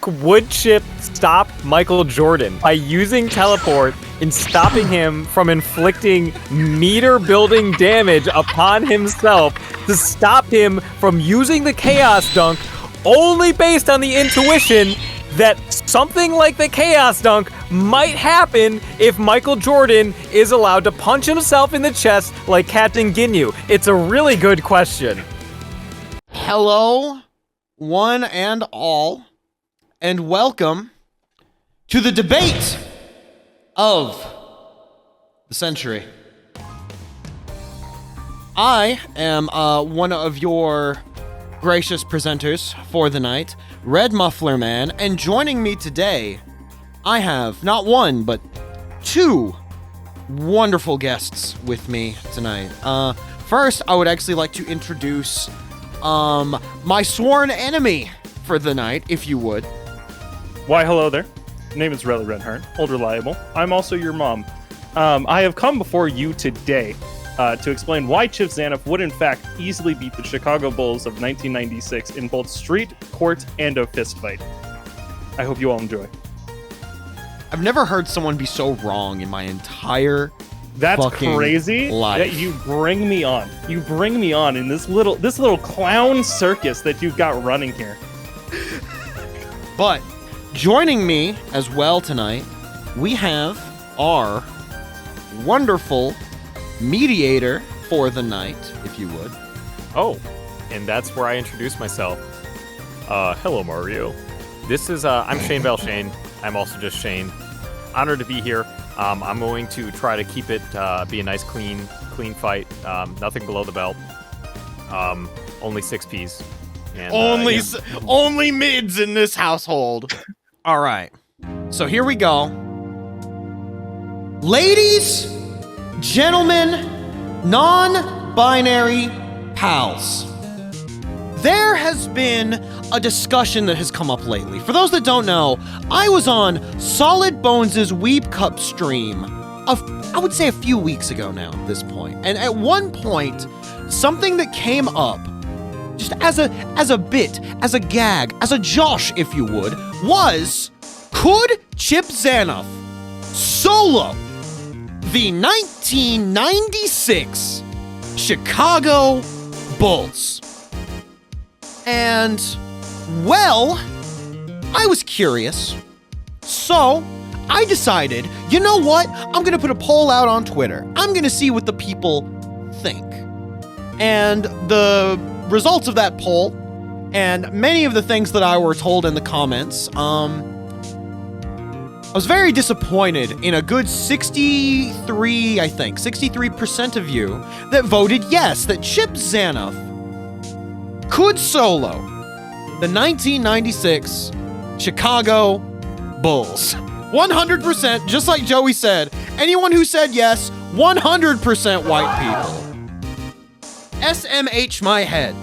would Chipp stop Michael Jordan by using teleport and stopping him from inflicting meter-building damage upon himself to stop him from using the Chaos Dunk only based on the intuition that something like the Chaos Dunk might happen if Michael Jordan is allowed to punch himself in the chest like Captain Ginyu? It's a really good question. Hello, one and all, and welcome to the debate of the century. I am one of your gracious presenters for the night, RedMufflerMan, and joining me today, I have not one, but two wonderful guests with me tonight. First, I would actually like to introduce my sworn enemy for the night, if you would. Why, hello there. My name is Reli Renhart, old reliable. I'm also your mom. I have come before you today to explain why Chipp Zanuff would in fact easily beat the Chicago Bulls of 1996 in both street, court, and a fistfight. I hope you all enjoy. I've never heard someone be so wrong in my entire That's fucking crazy life. That you bring me on. You bring me on in this little clown circus that you've got running here. But joining me as well tonight, we have our wonderful mediator for the night, if you would. Oh, and that's where I introduce myself. Hello, Mario. This is, I'm ShaneValShane. I'm also just Shane. Honored to be here. I'm going to try to keep it, be a nice, clean fight. Nothing below the belt. Only 6Ps. And, Only mids in this household. All right. So here we go. Ladies, gentlemen, non-binary pals. There has been a discussion that has come up lately. For those that don't know, I was on Solid Bones' Weeb Cup stream I would say a few weeks ago now at this point. And at one point, something that came up just as a bit, as a gag, as a josh, if you would, was, could Chipp Zanuff solo the 1996 Chicago Bulls? And, well, I was curious, so I decided, you know what? I'm gonna put a poll out on Twitter. I'm gonna see what the people think. And the results of that poll, and many of the things that I were told in the comments, I was very disappointed in a good 63% of you that voted yes, that Chipp Zanuff could solo the 1996 Chicago Bulls. 100%, just like Joey said, anyone who said yes, 100% white people. SMH my head.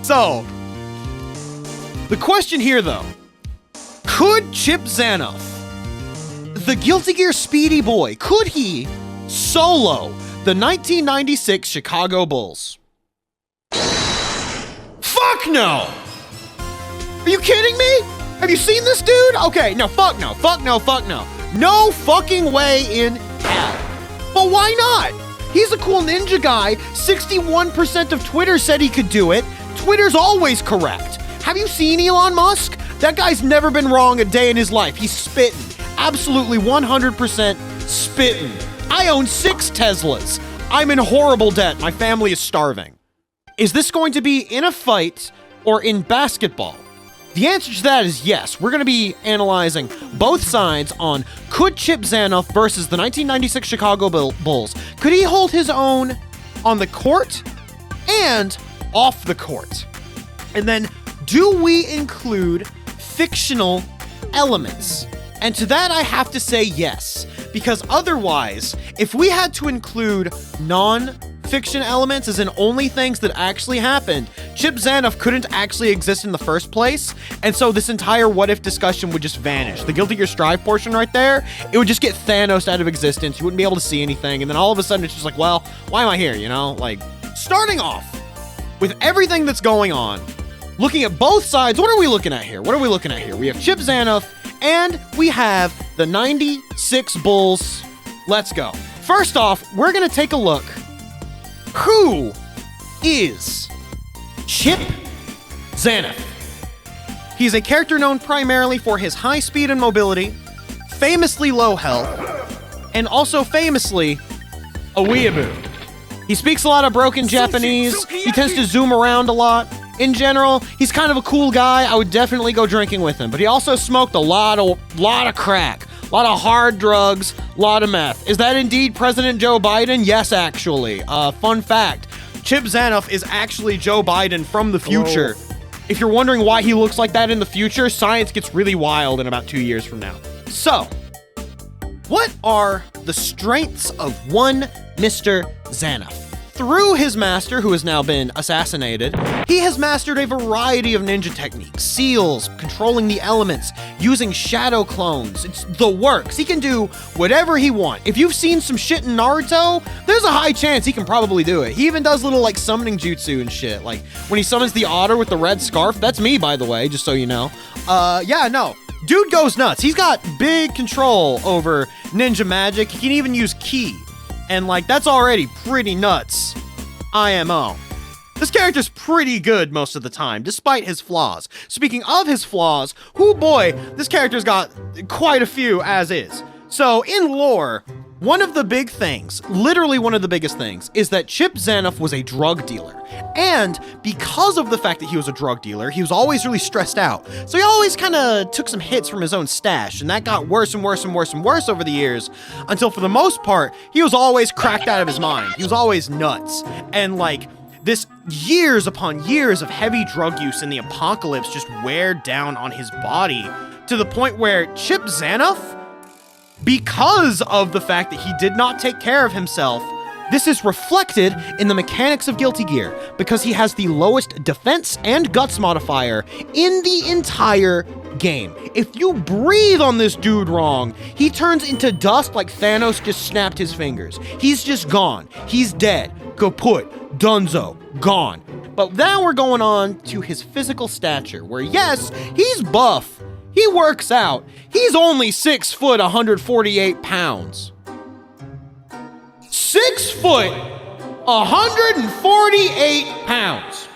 So, the question here though, could Chipp Zanuff, the Guilty Gear Speedy Boy, could he solo the 1996 Chicago Bulls? Fuck no! Are you kidding me? Have you seen this dude? Okay, no, fuck no, fuck no, fuck no. No fucking way in hell. But why not? He's a cool ninja guy. 61% of Twitter said he could do it. Twitter's always correct. Have you seen Elon Musk? That guy's never been wrong a day in his life. He's spitting. Absolutely 100% spitting. I own 6 Teslas. I'm in horrible debt. My family is starving. Is this going to be in a fight or in basketball? The answer to that is yes. We're going to be analyzing both sides on could Chipp Zanuff versus the 1996 Chicago Bulls. Could he hold his own on the court and off the court? And then do we include fictional elements? And to that I have to say yes, because otherwise, if we had to include non-fiction elements as in only things that actually happened, Chipp Zanuff couldn't actually exist in the first place, and so this entire what-if discussion would just vanish. The Guilty Gear Strive portion right there, it would just get Thanos out of existence, you wouldn't be able to see anything, and then all of a sudden it's just like, well, why am I here, you know? Like, starting off with everything that's going on, looking at both sides, what are we looking at here? We have Chipp Zanuff, and we have the 96 Bulls. Let's go. First off, we're going to take a look. Who is Chipp Zanuff? He's a character known primarily for his high speed and mobility, famously low health, and also famously a weeaboo. He speaks a lot of broken Japanese. He tends to zoom around a lot. In general, he's kind of a cool guy. I would definitely go drinking with him. But he also smoked a lot of crack, a lot of hard drugs, a lot of meth. Is that indeed President Joe Biden? Yes, actually. Fun fact, Chipp Zanuff is actually Joe Biden from the future. Whoa. If you're wondering why he looks like that in the future, science gets really wild in about 2 years from now. So, what are the strengths of one Mr. Zanuff? Through his master, who has now been assassinated, he has mastered a variety of ninja techniques, seals, controlling the elements, using shadow clones. It's the works. He can do whatever he wants. If you've seen some shit in Naruto, there's a high chance he can probably do it. He even does little like summoning jutsu and shit. Like when he summons the otter with the red scarf. That's me, by the way, just so you know. Yeah, no. Dude goes nuts. He's got big control over ninja magic. He can even use ki. And like, that's already pretty nuts. IMO. This character's pretty good most of the time, despite his flaws. Speaking of his flaws, oh boy, this character's got quite a few as is. So in lore, one of the big things, literally one of the biggest things, is that Chipp Zanuff was a drug dealer. And because of the fact that he was a drug dealer, he was always really stressed out. So he always kind of took some hits from his own stash, and that got worse and worse and worse and worse over the years, until for the most part, he was always cracked out of his mind. He was always nuts. And like, this years upon years of heavy drug use in the apocalypse just wear down on his body, to the point where Chipp Zanuff, because of the fact that he did not take care of himself, this is reflected in the mechanics of Guilty Gear, because he has the lowest defense and guts modifier in the entire game. If you breathe on this dude wrong, he turns into dust like Thanos just snapped his fingers. He's just gone. He's dead. Kaput. Dunzo. Gone. But now we're going on to his physical stature, where yes, he's buff. He works out. He's only 6 foot, 148 pounds. 6 foot, 148 pounds.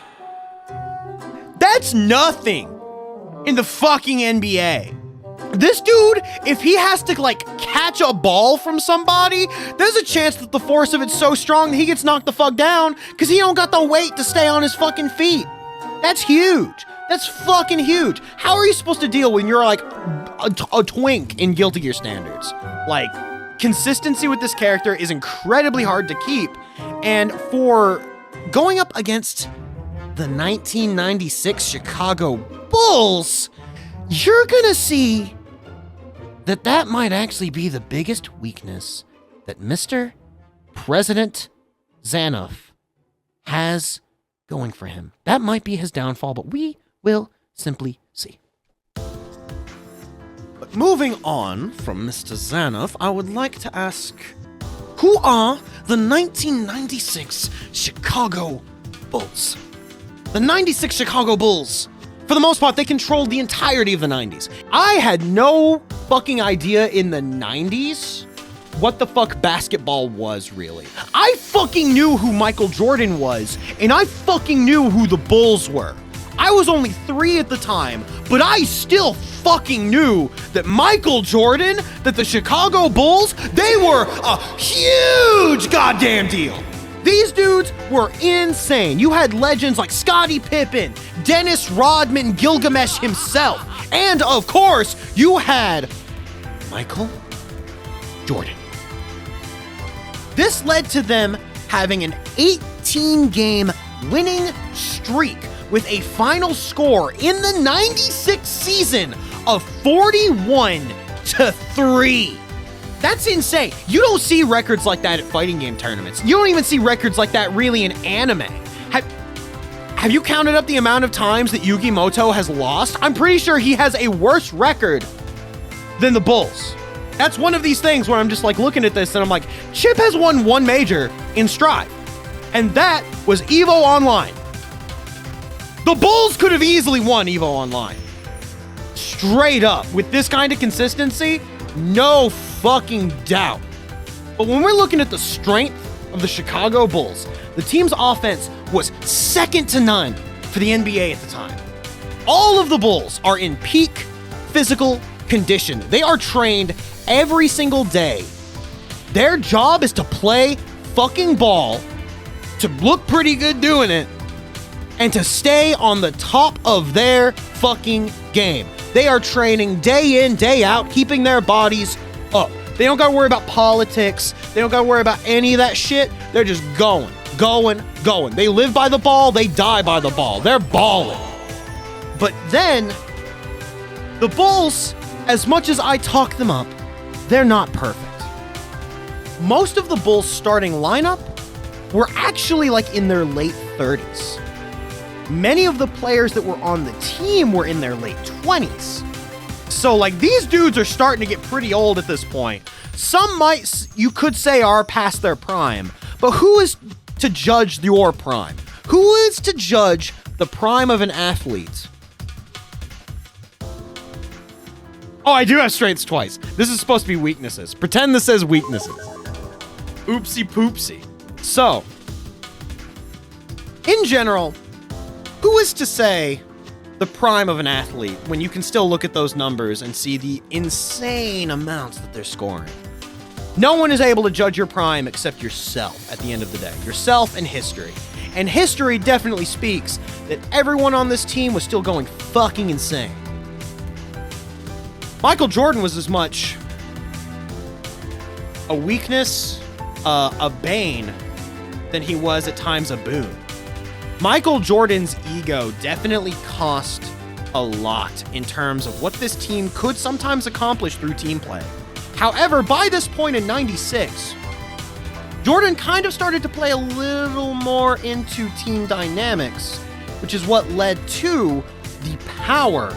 That's nothing in the fucking NBA. This dude, if he has to like catch a ball from somebody, there's a chance that the force of it's so strong that he gets knocked the fuck down because he don't got the weight to stay on his fucking feet. That's huge. That's fucking huge. How are you supposed to deal when you're like a twink in Guilty Gear standards? Like, consistency with this character is incredibly hard to keep. And for going up against the 1996 Chicago Bulls, you're gonna see that might actually be the biggest weakness that Mr. President Zanuff has going for him. That might be his downfall, but we will simply see. But moving on from Mr. Zanuff, I would like to ask, who are the 1996 Chicago Bulls? The 96 Chicago Bulls, for the most part, they controlled the entirety of the 90s. I had no fucking idea in the 90s what the fuck basketball was, really. I fucking knew who Michael Jordan was, and I fucking knew who the Bulls were. I was only 3 at the time, but I still fucking knew that Michael Jordan, that the Chicago Bulls, they were a huge goddamn deal. These dudes were insane. You had legends like Scottie Pippen, Dennis Rodman, Gilgamesh himself, and of course, you had Michael Jordan. This led to them having an 18-game winning streak with a final score in the 96 season of 41-3. That's insane. You don't see records like that at fighting game tournaments. You don't even see records like that really in anime. Have you counted up the amount of times that Yugi Moto has lost? I'm pretty sure he has a worse record than the Bulls. That's one of these things where I'm just like looking at this and I'm like, Chipp has won 1 major in Strive. And that was EVO Online. The Bulls could have easily won EVO Online. Straight up. With this kind of consistency, no fucking doubt. But when we're looking at the strength of the Chicago Bulls, the team's offense was second to none for the NBA at the time. All of the Bulls are in peak physical condition. They are trained every single day. Their job is to play fucking ball, to look pretty good doing it, and to stay on the top of their fucking game. They are training day in, day out, keeping their bodies up. They don't gotta worry about politics. They don't gotta worry about any of that shit. They're just going. They live by the ball, they die by the ball. They're balling. But then, the Bulls, as much as I talk them up, they're not perfect. Most of the Bulls' starting lineup were actually like in their late 30s. Many of the players that were on the team were in their late 20s. So like these dudes are starting to get pretty old at this point. Some might, you could say, are past their prime, but who is to judge your prime? Who is to judge the prime of an athlete? Oh, I do have strengths twice. This is supposed to be weaknesses. Pretend this says weaknesses. Oopsie poopsie. So, in general, who is to say the prime of an athlete when you can still look at those numbers and see the insane amounts that they're scoring? No one is able to judge your prime except yourself at the end of the day. Yourself and history. And history definitely speaks that everyone on this team was still going fucking insane. Michael Jordan was as much a weakness, a bane, than he was at times a boon. Michael Jordan's ego definitely cost a lot in terms of what this team could sometimes accomplish through team play. However, by this point in '96, Jordan kind of started to play a little more into team dynamics, which is what led to the power,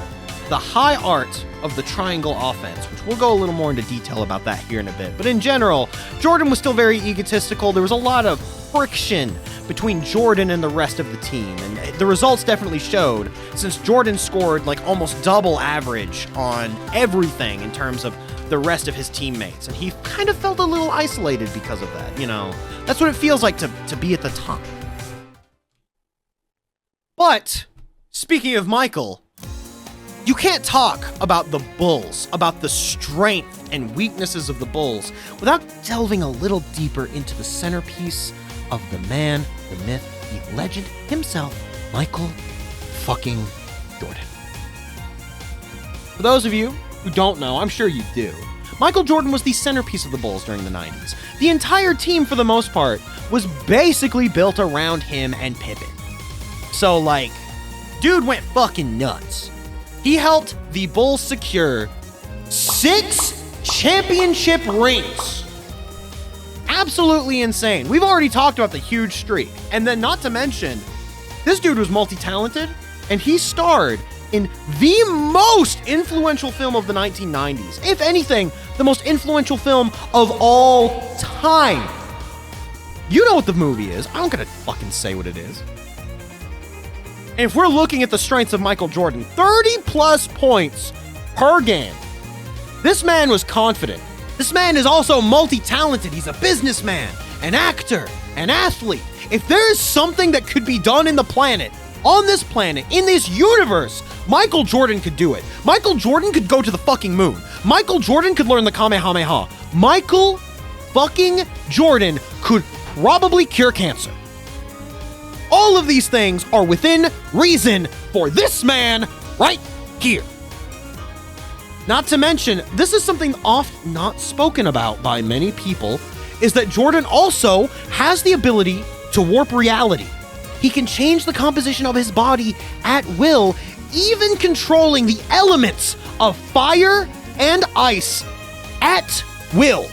the high art of the triangle offense, which we'll go a little more into detail about that here in a bit. But in general, Jordan was still very egotistical. There was a lot of friction between Jordan and the rest of the team, and the results definitely showed, since Jordan scored like almost double average on everything in terms of the rest of his teammates, and he kind of felt a little isolated because of that, you know? That's what it feels like to be at the top. But, speaking of Michael, you can't talk about the Bulls, about the strength and weaknesses of the Bulls, without delving a little deeper into the centerpiece of the man, the myth, the legend himself, Michael fucking Jordan. For those of you who don't know, I'm sure you do, Michael Jordan was the centerpiece of the Bulls during the 90s. The entire team, for the most part, was basically built around him and Pippen. So, like, dude went fucking nuts. He helped the Bulls secure 6 championship rings. Absolutely insane. We've already talked about the huge streak. And then, not to mention, this dude was multi-talented, and he starred in the most influential film of the 1990s. If anything, the most influential film of all time. You know what the movie is. I'm gonna fucking say what it is. And if we're looking at the strengths of Michael Jordan, 30 plus points per game. This man was confident. This man is also multi-talented. He's a businessman, an actor, an athlete. If there is something that could be done in the planet, on this planet, in this universe, Michael Jordan could do it. Michael Jordan could go to the fucking moon. Michael Jordan could learn the Kamehameha. Michael fucking Jordan could probably cure cancer. All of these things are within reason for this man right here. Not to mention, this is something oft not spoken about by many people, is that Jordan also has the ability to warp reality. He can change the composition of his body at will, even controlling the elements of fire and ice at will.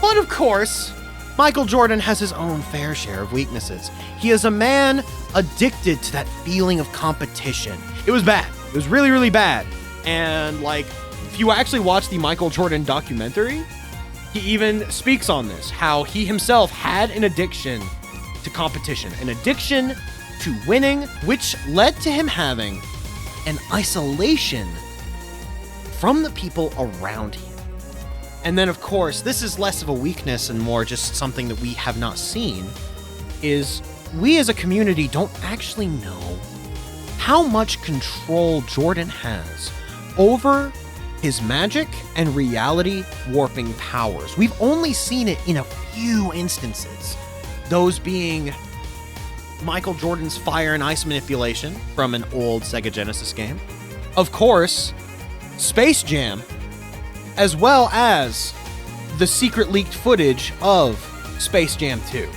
But of course, Michael Jordan has his own fair share of weaknesses. He is a man addicted to that feeling of competition. It was bad. It was really, really bad. And like, if you actually watch the Michael Jordan documentary, he even speaks on this, how he himself had an addiction to competition, an addiction to winning, which led to him having an isolation from the people around him. And then, of course, this is less of a weakness and more just something that we have not seen, is we as a community don't actually know how much control Jordan has over his magic and reality warping powers. We've only seen it in a few instances, those being Michael Jordan's fire and ice manipulation from an old Sega Genesis game, of course, Space Jam, as well as the secret leaked footage of Space Jam 2.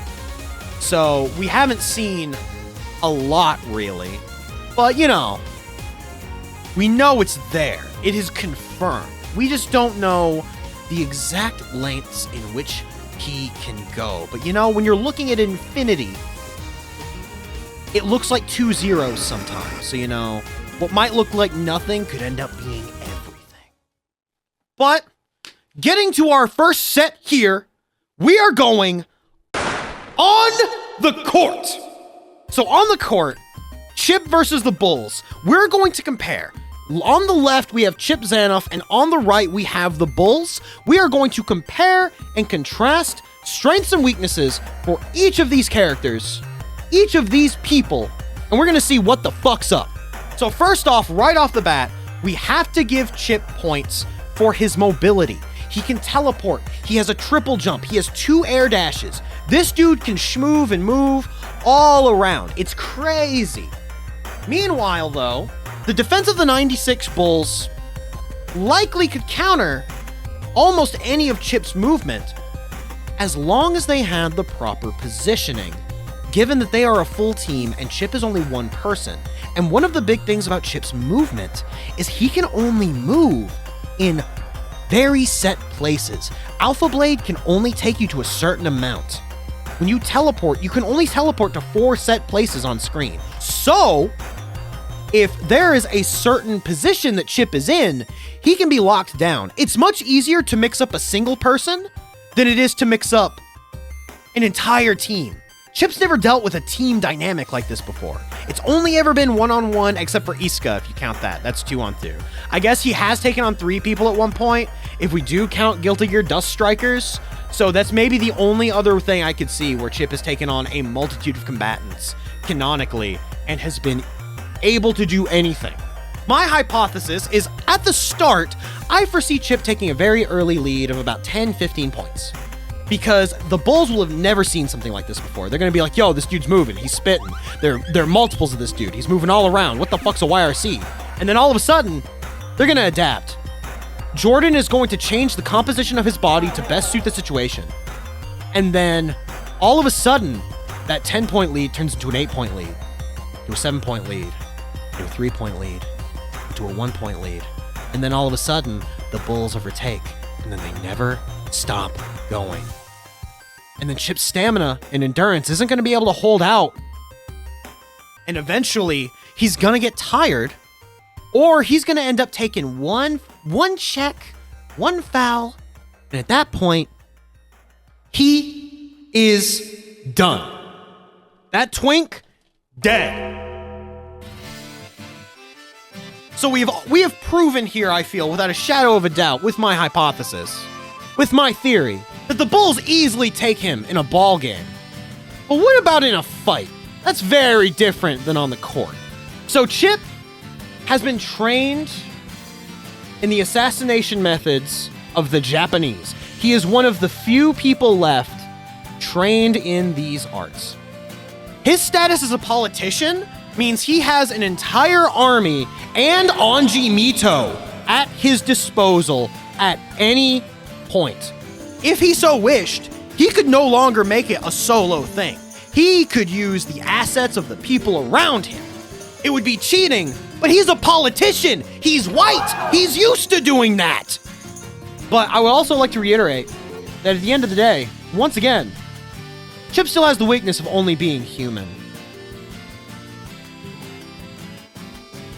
So we haven't seen a lot really, but you know, we know it's there. It is confirmed. We just don't know the exact lengths in which he can go. But you know, when you're looking at infinity, it looks like 2 zeros sometimes. So you know, what might look like nothing could end up being everything. But getting to our first set here, we are going on the court. So on the court, Chipp versus the Bulls. We're going to compare. On the left, we have Chipp Zanuff, and on the right, we have the Bulls. We are going to compare and contrast strengths and weaknesses for each of these characters, each of these people, and we're going to see what the fuck's up. So first off, right off the bat, we have to give Chipp points for his mobility. He can teleport. He has a triple jump. He has 2 air dashes. This dude can schmoove and move all around. It's crazy. Meanwhile, though, the defense of the 96 Bulls likely could counter almost any of Chipp's movement as long as they had the proper positioning, given that they are a full team and Chipp is only one person. And one of the big things about Chipp's movement is he can only move in very set places. Alpha Blade can only take you to a certain amount. When you teleport, you can only teleport to 4 set places on screen. So, if there is a certain position that Chipp is in, he can be locked down. It's much easier to mix up a single person than it is to mix up an entire team. Chipp's never dealt with a team dynamic like this before. It's only ever been 1-on-1, except for Iska, if you count that. That's 2-on-2. I guess he has taken on 3 people at one point, if we do count Guilty Gear Dust Strikers. So that's maybe the only other thing I could see where Chipp has taken on a multitude of combatants, canonically, and has been able to do anything. My hypothesis is, at the start, I foresee Chipp taking a very early lead of about 10-15 points. Because the Bulls will have never seen something like this before. They're going to be like, yo, this dude's moving. He's spitting. There are multiples of this dude. He's moving all around. What the fuck's a YRC? And then all of a sudden, they're going to adapt. Jordan is going to change the composition of his body to best suit the situation. And then, all of a sudden, that 10-point lead turns into an 8-point lead, to a 7-point lead, to a 3-point lead, to a 1-point lead. And then all of a sudden, the Bulls overtake. And then they never stop going. And then Chipp's stamina and endurance isn't going to be able to hold out. And eventually, he's going to get tired, or he's going to end up taking one check, 1 foul, and at that point, he is done. That twink, dead. So we have proven here, I feel, without a shadow of a doubt, with my hypothesis, with my theory, that the Bulls easily take him in a ball game. But what about in a fight? That's very different than on the court. So Chipp has been trained in the assassination methods of the Japanese. He is one of the few people left trained in these arts. His status as a politician means he has an entire army and Anji Mito at his disposal at any point. If he so wished, he could no longer make it a solo thing. He could use the assets of the people around him. It would be cheating, but he's a politician. He's white. He's used to doing that. But I would also like to reiterate that at the end of the day, once again, Chipp still has the weakness of only being human.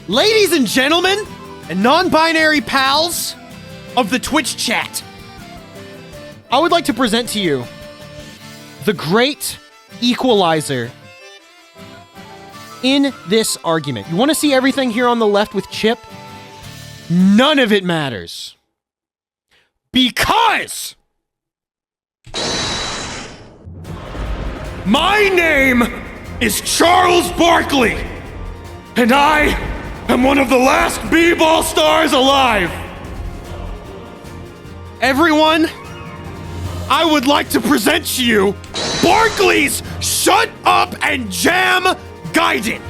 Ladies and gentlemen, and non-binary pals of the Twitch chat, I would like to present to you the great equalizer in this argument. You want to see everything here on the left with Chipp? None of it matters. Because my name is Charles Barkley, and I am one of the last b-ball stars alive. Everyone, I would like to present to you Barkley's Shut Up and Jam Gaiden.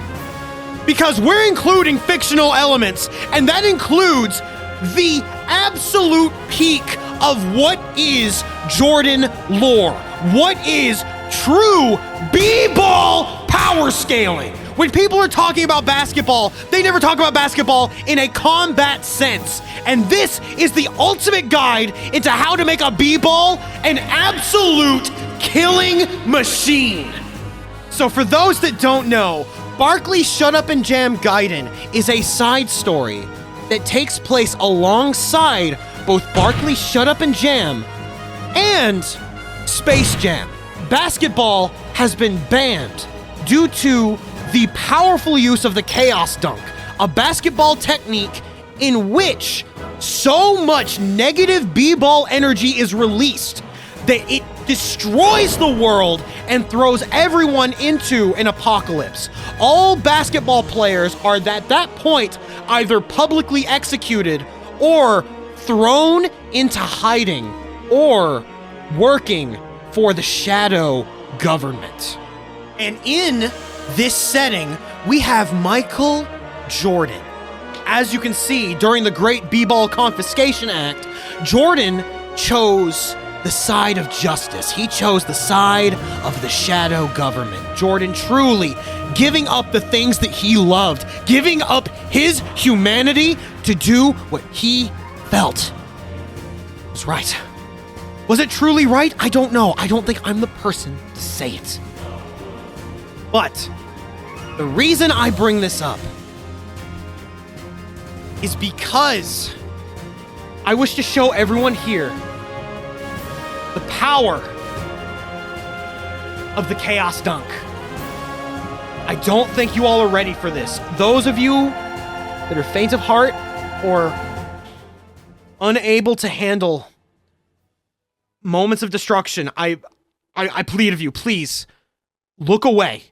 Because we're including fictional elements, and that includes the absolute peak of what is Jordan lore. What is true b-ball power scaling. When people are talking about basketball, they never talk about basketball in a combat sense. And this is the ultimate guide into how to make a b-ball an absolute killing machine. So for those that don't know, Barkley's Shut Up and Jam Gaiden is a side story that takes place alongside both Barkley's Shut Up and Jam and Space Jam. Basketball has been banned due to the powerful use of the Chaos Dunk, a basketball technique in which so much negative b-ball energy is released that it destroys the world and throws everyone into an apocalypse. All basketball players are at that point either publicly executed or thrown into hiding or working for the shadow government. And in this setting, we have Michael Jordan. As you can see, during the Great B-Ball Confiscation Act, Jordan chose the side of justice. He chose the side of the shadow government. Jordan truly giving up the things that he loved, giving up his humanity to do what he felt was right. Was it truly right? I don't know. I don't think I'm the person to say it. But the reason I bring this up is because I wish to show everyone here the power of the Chaos Dunk. I don't think you all are ready for this. Those of you that are faint of heart or unable to handle moments of destruction, I plead of you, please look away.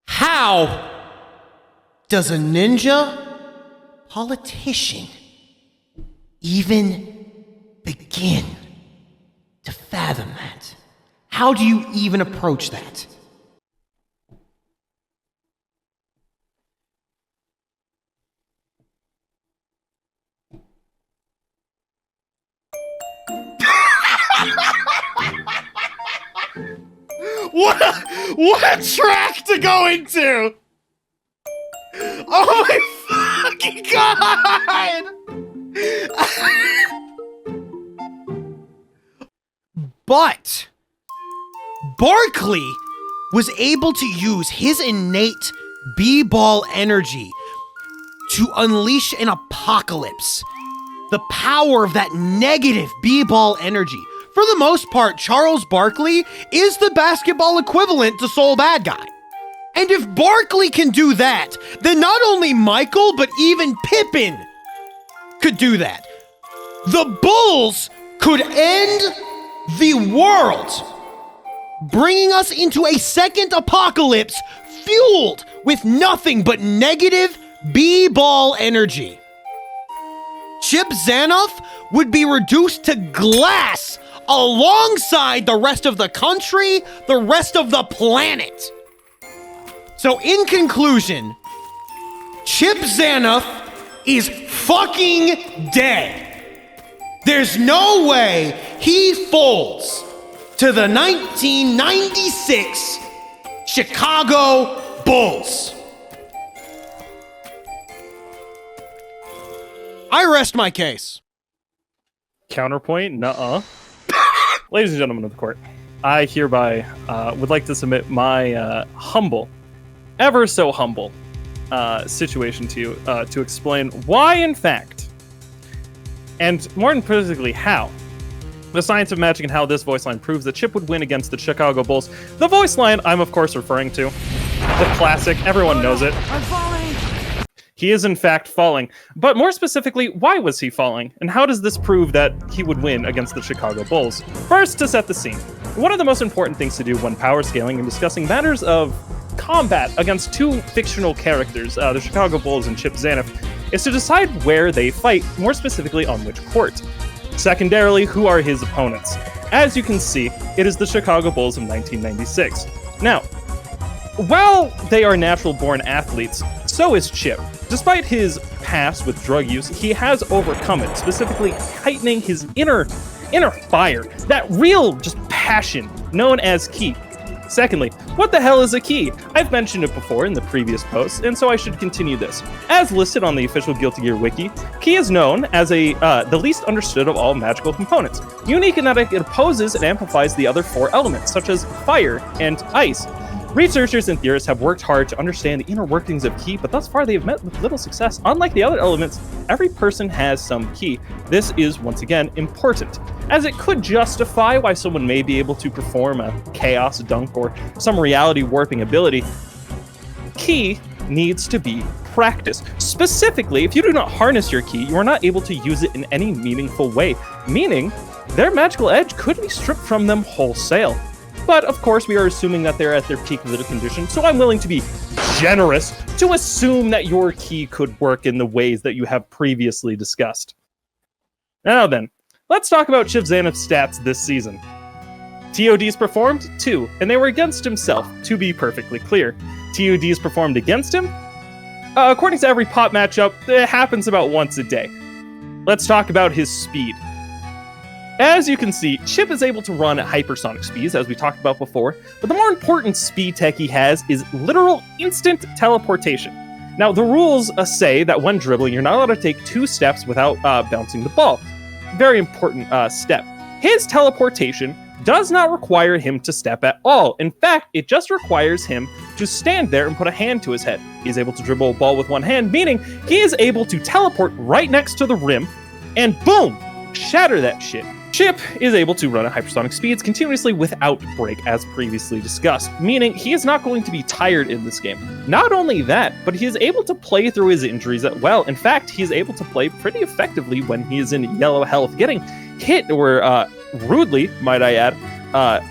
How does a ninja politician even begin to fathom that? How do you even approach that? What a track to go into! Oh my fucking god! But Barkley was able to use his innate b-ball energy to unleash an apocalypse. The power of that negative b-ball energy. For the most part, Charles Barkley is the basketball equivalent to Soul Badguy. And if Barkley can do that, then not only Michael, but even Pippen could do that. The Bulls could end the world, bringing us into a second apocalypse fueled with nothing but negative B-ball energy. Chipp Zanuff would be reduced to glass alongside the rest of the country, the rest of the planet. So in conclusion, Chipp Zanuff is fucking dead. There's no way he folds to the 1996 Chicago Bulls. I rest my case. Counterpoint? Nuh-uh. Ladies and gentlemen of the court, I hereby would like to submit my humble, ever so humble, situation to you to explain why, in fact, and more specifically how, the science of magic and how this voice line proves that Chipp would win against the Chicago Bulls. The voice line I'm, of course, referring to. The classic. Everyone knows it. I'm falling! He is, in fact, falling. But more specifically, why was he falling? And how does this prove that he would win against the Chicago Bulls? First, to set the scene. One of the most important things to do when power scaling and discussing matters of combat against two fictional characters, the Chicago Bulls and Chipp Zanuff, is to decide where they fight, more specifically on which court. Secondarily, who are his opponents? As you can see, it is the Chicago Bulls of 1996. Now, while they are natural-born athletes, so is Chipp. Despite his past with drug use, he has overcome it, specifically heightening his inner fire, that real just passion known as ki. Secondly, what the hell is a ki? I've mentioned it before in the previous posts, and so I should continue this. As listed on the official Guilty Gear wiki, ki is known as the least understood of all magical components. Unique in that it opposes and amplifies the other four elements, such as fire and ice. Researchers and theorists have worked hard to understand the inner workings of ki, but thus far they have met with little success. Unlike the other elements, every person has some ki. This is, once again, important, as it could justify why someone may be able to perform a chaos dunk or some reality warping ability. Ki needs to be practiced. Specifically, if you do not harness your ki, you are not able to use it in any meaningful way, meaning their magical edge could be stripped from them wholesale. But, of course, we are assuming that they're at their peak of the condition, so I'm willing to be generous to assume that your ki could work in the ways that you have previously discussed. Now then, let's talk about Chipp Zanuff's stats this season. TODs performed 2, and they were against himself, to be perfectly clear. TODs performed against him? According to every pop matchup, it happens about once a day. Let's talk about his speed. As you can see, Chipp is able to run at hypersonic speeds, as we talked about before, but the more important speed tech he has is literal instant teleportation. Now, the rules say that when dribbling, you're not allowed to take 2 steps without bouncing the ball. Very important step. His teleportation does not require him to step at all. In fact, it just requires him to stand there and put a hand to his head. He's able to dribble a ball with one hand, meaning he is able to teleport right next to the rim, and boom, shatter that shit. Chipp is able to run at hypersonic speeds continuously without break, as previously discussed, meaning he is not going to be tired in this game. Not only that, but he is able to play through his injuries at well. In fact, he is able to play pretty effectively when he is in yellow health, getting hit or rudely, might I add,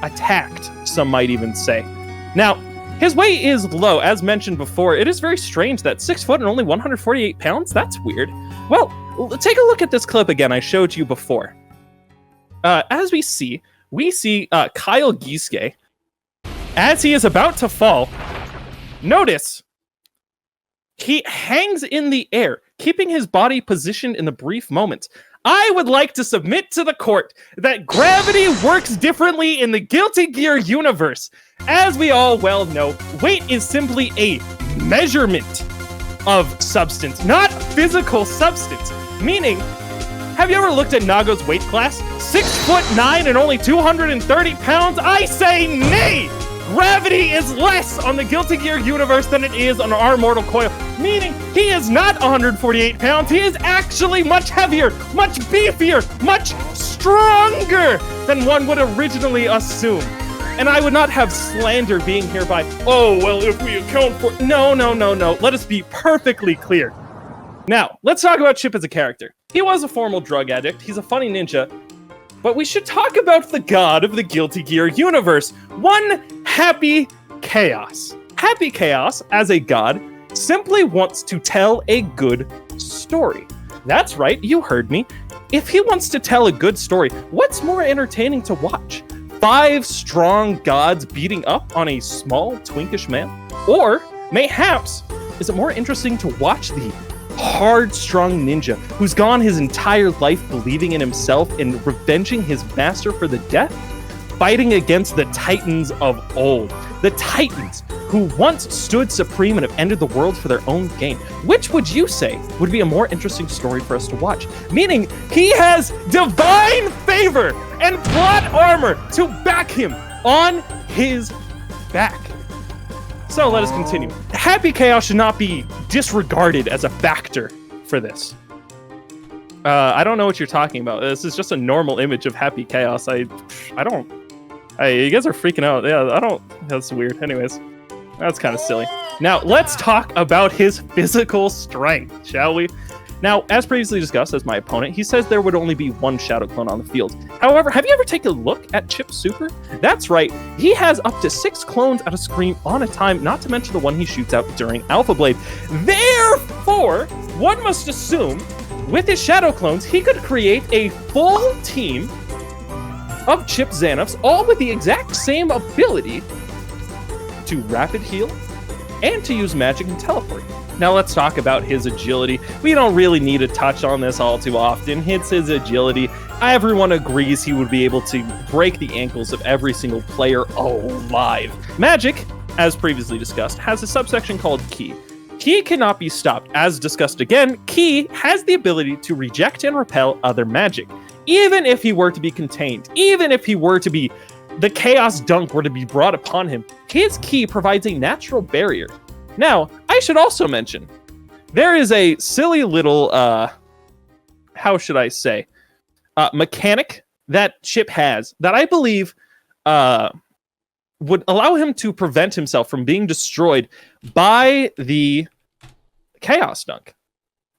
attacked, some might even say. Now, his weight is low, as mentioned before. It is very strange that 6 foot and only 148 pounds? That's weird. Well, take a look at this clip again I showed you before. As we see Kyle Kiske, as he is about to fall, notice he hangs in the air, keeping his body positioned in the brief moment. I would like to submit to the court that gravity works differently in the Guilty Gear universe. As we all well know, weight is simply a measurement of substance, not physical substance, meaning, have you ever looked at Naga's weight class? 6'9" and only 230 pounds? I say nay! Gravity is less on the Guilty Gear universe than it is on our Mortal Coil, meaning he is not 148 pounds, he is actually much heavier, much beefier, much stronger than one would originally assume. And I would not have slander being here by, oh, well, if we account for... No. Let us be perfectly clear. Now, let's talk about Chipp as a character. He was a formal drug addict. He's a funny ninja. But we should talk about the god of the Guilty Gear universe. One Happy Chaos. Happy Chaos, as a god, simply wants to tell a good story. That's right, you heard me. If he wants to tell a good story, what's more entertaining to watch? 5 strong gods beating up on a small, twinkish man? Or, mayhaps, is it more interesting to watch the hard-strong ninja who's gone his entire life believing in himself and revenging his master for the death? Fighting against the titans of old. The titans who once stood supreme and have ended the world for their own gain. Which would you say would be a more interesting story for us to watch? Meaning, he has divine favor and plot armor to back him on his back. So let us continue. Happy Chaos should not be disregarded as a factor for this. I don't know what you're talking about. This is just a normal image of Happy Chaos. I don't. You guys are freaking out. Yeah, I don't. That's weird. Anyways, that's kind of silly. Now, let's talk about his physical strength, shall we? Now, as previously discussed, as my opponent, he says there would only be one Shadow Clone on the field. However, have you ever taken a look at Chipp Super? That's right, he has up to 6 clones at a screen on a time, not to mention the one he shoots out during Alpha Blade. Therefore, one must assume, with his Shadow Clones, he could create a full team of Chipp Zanuffs, all with the exact same ability to rapid heal and to use magic and teleport. Now let's talk about his agility. We don't really need to touch on this all too often. It's his agility. Everyone agrees he would be able to break the ankles of every single player alive. Magic, as previously discussed, has a subsection called Ki. Ki cannot be stopped. As discussed again, Ki has the ability to reject and repel other magic. Even if he were to be contained, even if he were to be, the Chaos Dunk were to be brought upon him, his Ki provides a natural barrier. Now, I should also mention, there is a silly little, how should I say, mechanic that Chipp has that I believe would allow him to prevent himself from being destroyed by the Chaos Dunk.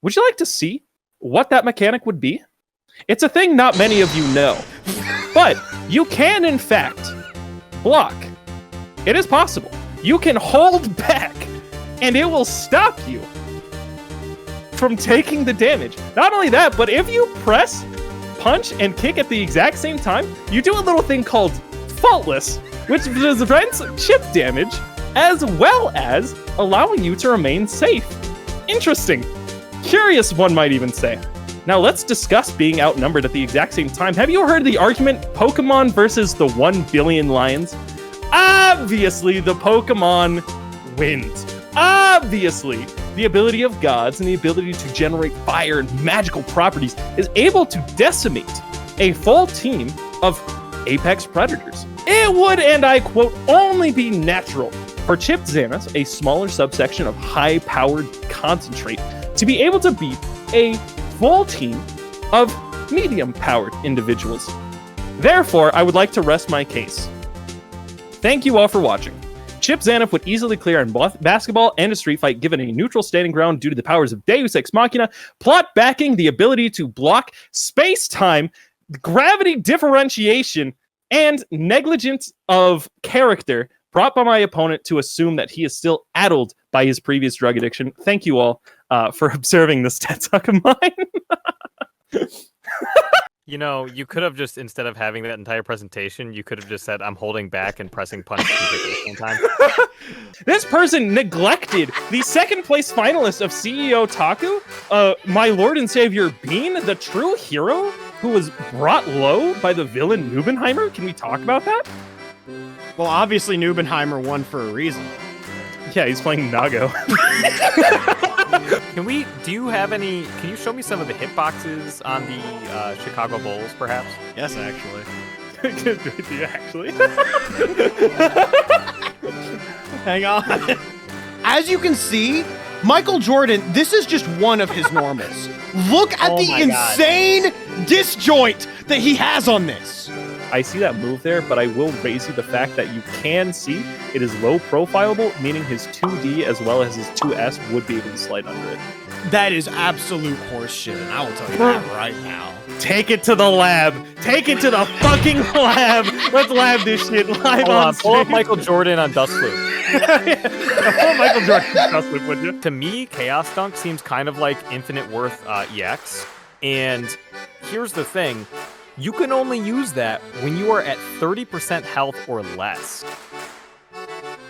Would you like to see what that mechanic would be? It's a thing not many of you know, but you can, in fact, block. It is possible. You can hold back, and it will stop you from taking the damage. Not only that, but if you press, punch, and kick at the exact same time, you do a little thing called Faultless, which prevents chip damage, as well as allowing you to remain safe. Interesting. Curious, one might even say. Now let's discuss being outnumbered at the exact same time. Have you heard the argument Pokemon versus the 1 billion lions? Obviously, the Pokemon wins. Obviously, the ability of gods and the ability to generate fire and magical properties is able to decimate a full team of apex predators. It would, and I quote, only be natural for Chipp Zanuff, a smaller subsection of high-powered concentrate, to be able to beat a full team of medium-powered individuals. Therefore, I would like to rest my case. Thank you all for watching. Chipp Zanuff would easily clear in both basketball and a street fight given a neutral standing ground due to the powers of Deus Ex Machina, plot backing, the ability to block space-time, gravity differentiation, and negligence of character brought by my opponent to assume that he is still addled by his previous drug addiction. Thank you all for observing this TEDTalk of mine. You know, you could have just, instead of having that entire presentation, you could have just said, I'm holding back and pressing punch at the same time. This person neglected the second place finalist of CEO Taku, my lord and savior Bean, the true hero who was brought low by the villain Nubenheimer. Can we talk about that? Well, obviously Nubenheimer won for a reason. Yeah, he's playing Nago. Can you show me some of the hitboxes on the Chicago Bulls, perhaps? Yes, actually. Do you actually? Hang on. As you can see, Michael Jordan, this is just one of his normals. Look at the insane disjoint that he has on this. I see that move there, but I will raise you the fact that you can see it is low profilable, meaning his 2D as well as his 2S would be able to slide under it. That is absolute horseshit, and I will tell you that right now. Take it to the lab. Take it to the fucking lab. Let's lab this shit live Hold on on, pull up stream. Michael Jordan on Dust Loop. Pull Michael Jordan on Dust Loop, would you? To me, Chaos Dunk seems kind of like Infinite Worth EX. And here's the thing. You can only use that when you are at 30% health or less.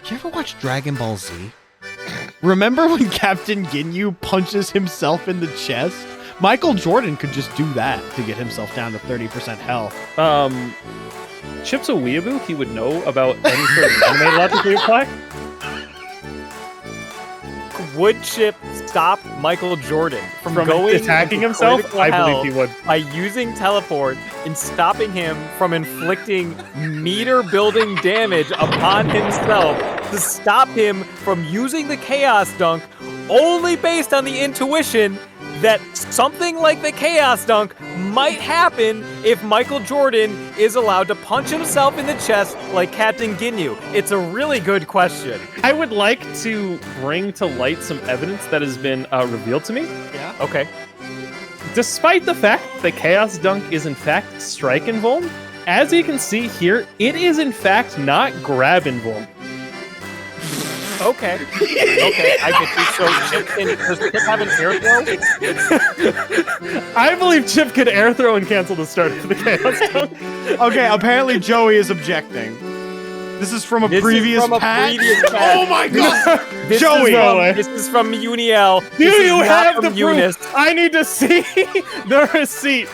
Did you ever watch Dragon Ball Z? Remember when Captain Ginyu punches himself in the chest? Michael Jordan could just do that to get himself down to 30% health. Chipp's a weeaboo. He would know about any sort of anime logic we apply. Would Chipp stop Michael Jordan from going attacking into himself? critical I hell believe he would. by using teleport and stopping him from inflicting meter-building damage upon himself to stop him from using the Chaos Dunk only based on the intuition that something like the Chaos Dunk might happen if Michael Jordan is allowed to punch himself in the chest like Captain Ginyu? It's a really good question. I would like to bring to light some evidence that has been revealed to me. Yeah. Okay. Despite the fact that Chaos Dunk is in fact strike invuln, as you can see here, it is in fact not grab invuln. Okay. Okay, I get you. So does Chipp have an air throw? I believe Chipp could air throw and cancel the start of the Chaos Dunk. Okay, apparently Joey is objecting. This is from a previous patch. Oh my god! This Joey! This is from Uniel. Do This is you not have from the Eunice. proof? I need to see the receipt.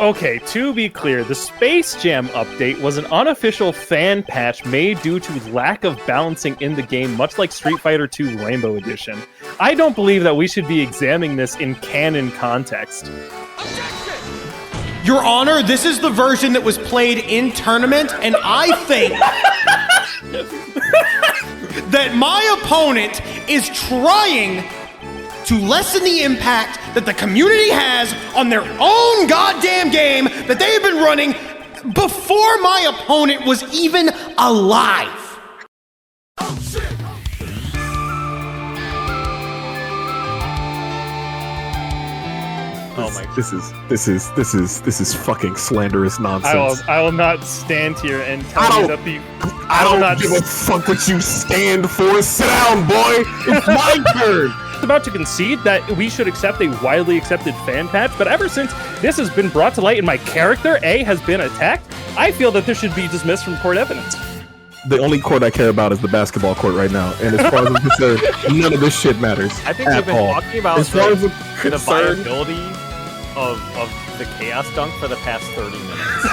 Okay, to be clear, the Space Jam update was an unofficial fan patch made due to lack of balancing in the game, much like Street Fighter II Rainbow Edition. I don't believe that we should be examining this in canon context. Your Honor, this is the version that was played in tournament, and I think that my opponent is trying to lessen the impact that the community has on their own goddamn game that they've been running before my opponent was even alive. Oh my god. This is fucking slanderous nonsense. I will not stand here and tell you that the... I don't give a fuck what you stand for. Sit down, boy. It's my turn. About to concede that we should accept a widely accepted fan patch, but ever since this has been brought to light and my character, A, has been attacked, I feel that this should be dismissed from court evidence. The only court I care about is the basketball court right now, and as far as I'm concerned, none of this shit matters. I think we've at been all. talking about as far as I'm the concerned, viability of the Chaos Dunk for the past 30 minutes.